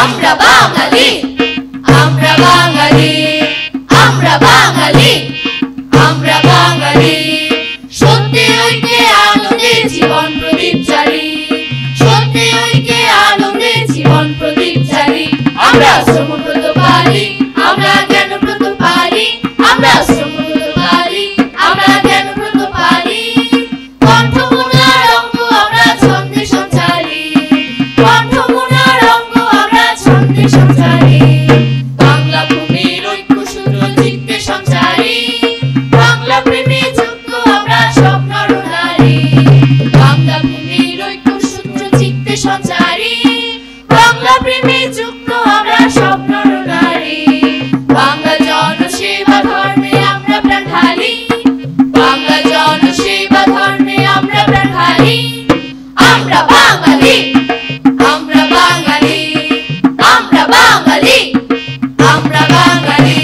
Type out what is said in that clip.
আমরা বাঙালি, আমরা বাঙালি, আমরা বাঙালি, আমরা বাঙালি। সত্যি ঐক্যে আনন্দে জীবন প্রদীপ জারি, সত্যি ঐক্যে আনন্দে জীবন প্রদীপ জারি। আমরা শ্রমব্রত পারি, আমরা জ্ঞানব্রত পারি, আমরা শ্রমব্রত পারি, আমরা জ্ঞানব্রত পারি। কণ্ঠমুনার অঙ্গ আমরা ছন্দে সঞ্চারি, কণ্ঠমুনার অঙ্গ আমরা ছন্দে সঞ্চারি। বাংলা ভূমির ঐক্য সূত্র চিত্তে সঞ্চারি, বাংলা প্রেমে যুক্ত আমরা সব নর নারী। বাংলা ভূমির ঐক্য সূত্র চিত্তে সঞ্চারি, বাংলা প্রেমে যুক্ত আমরা সব নর নারী। বাংলা জনসেবা ধর্মে আমরা প্রাণ ঢালি, বাংলা জনসেবা ধর্মে আমরা প্রাণ ঢালি। আমরা বাঙালি, আমরা বাঙালি, আমরা বাঙালি, আমরা বাঙালি।